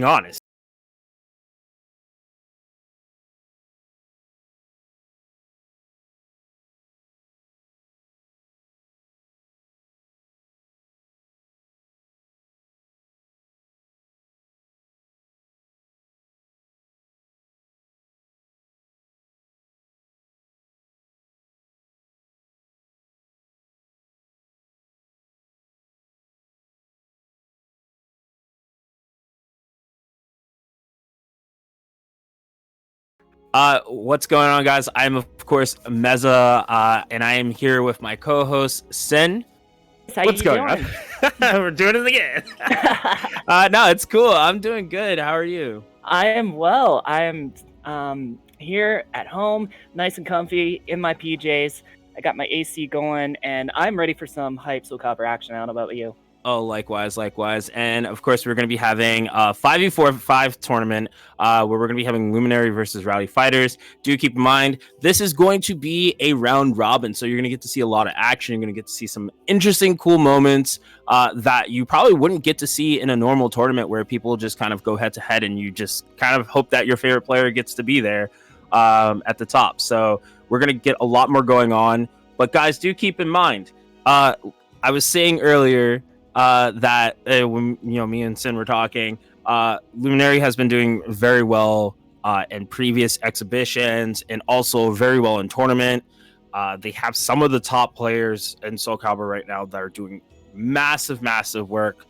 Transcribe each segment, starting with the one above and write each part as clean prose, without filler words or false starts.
honest. What's going on, guys? I'm of course Meza, and I am here with my co-host Sin. How What's you going doing? on? We're doing it again. No, it's cool. I'm doing good. How are you? I am well. I am here at home, nice and comfy in my PJs. I got my AC going, and I'm ready for some hype soul copper action. I don't know about you. Oh, likewise. And of course, we're going to be having a 5v5 tournament where we're going to be having Luminary versus Rowdy Fighters. Do keep in mind, this is going to be a round robin. So you're going to get to see a lot of action. You're going to get to see some interesting, cool moments that you probably wouldn't get to see in a normal tournament where people just kind of go head to head and you just kind of hope that your favorite player gets to be there at the top. So we're going to get a lot more going on. But guys, do keep in mind, I was saying earlier that when me and Sin were talking, Luminary has been doing very well in previous exhibitions and also very well in tournament. They have some of the top players in Soul Calibur right now that are doing massive work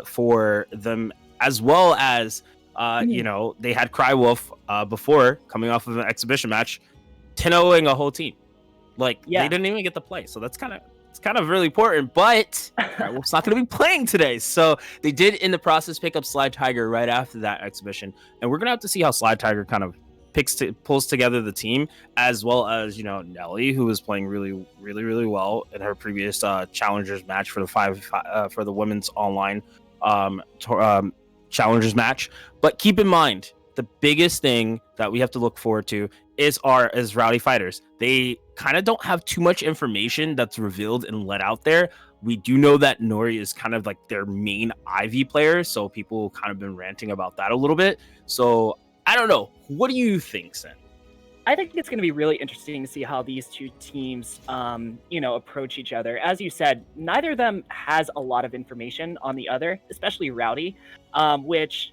for them, as well as they had Crywolf before coming off of an exhibition match, 10-0ing a whole team. Like they didn't even get to play, so it's kind of really important, but Wolf's not going to be playing today. So they did in the process pick up Sly Tiger right after that exhibition, and we're going to have to see how Sly Tiger kind of pulls together the team, as well as Nelly, who was playing really well in her previous challengers match for the for the women's online challengers match. But keep in mind, the biggest thing that we have to look forward to is Rowdy Fighters. They kind of don't have too much information that's revealed and let out there. We do know that Nori is kind of like their main Ivy player, so people kind of been ranting about that a little bit. So I don't know. What do you think, Sen? I think it's going to be really interesting to see how these two teams, approach each other. As you said, neither of them has a lot of information on the other, especially Rowdy, which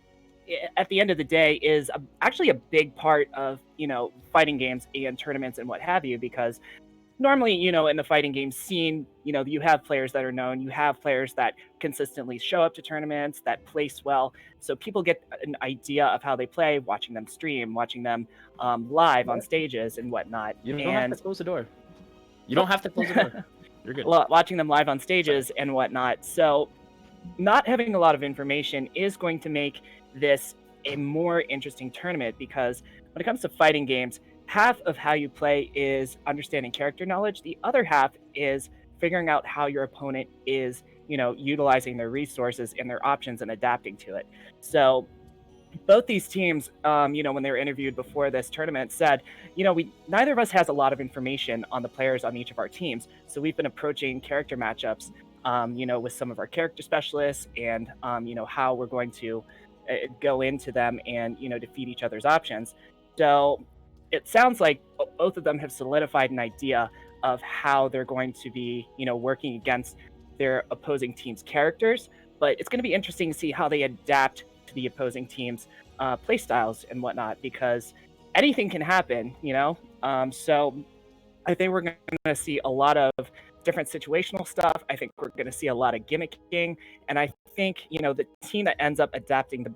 at the end of the day is actually a big part of fighting games and tournaments and what have you, because normally in the fighting game scene you have players that are known, you have players that consistently show up to tournaments, that place well, so people get an idea of how they play watching them stream, watching them live on stages and whatnot. You don't have to close the door. You don't have to close the door. You're good. Watching them live on stages and whatnot. So not having a lot of information is going to make this a more interesting tournament, because when it comes to fighting games, half of how you play is understanding character knowledge. The other half is figuring out how your opponent is, utilizing their resources and their options and adapting to it. So both these teams, when they were interviewed before this tournament, said, neither of us has a lot of information on the players on each of our teams. So we've been approaching character matchups, with some of our character specialists and, how we're going to go into them and, defeat each other's options. So it sounds like both of them have solidified an idea of how they're going to be, working against their opposing team's characters. But it's going to be interesting to see how they adapt to the opposing team's play styles and whatnot, because anything can happen, So I think we're going to see a lot of different situational stuff. I think we're going to see a lot of gimmicking, and I think the team that ends up adapting the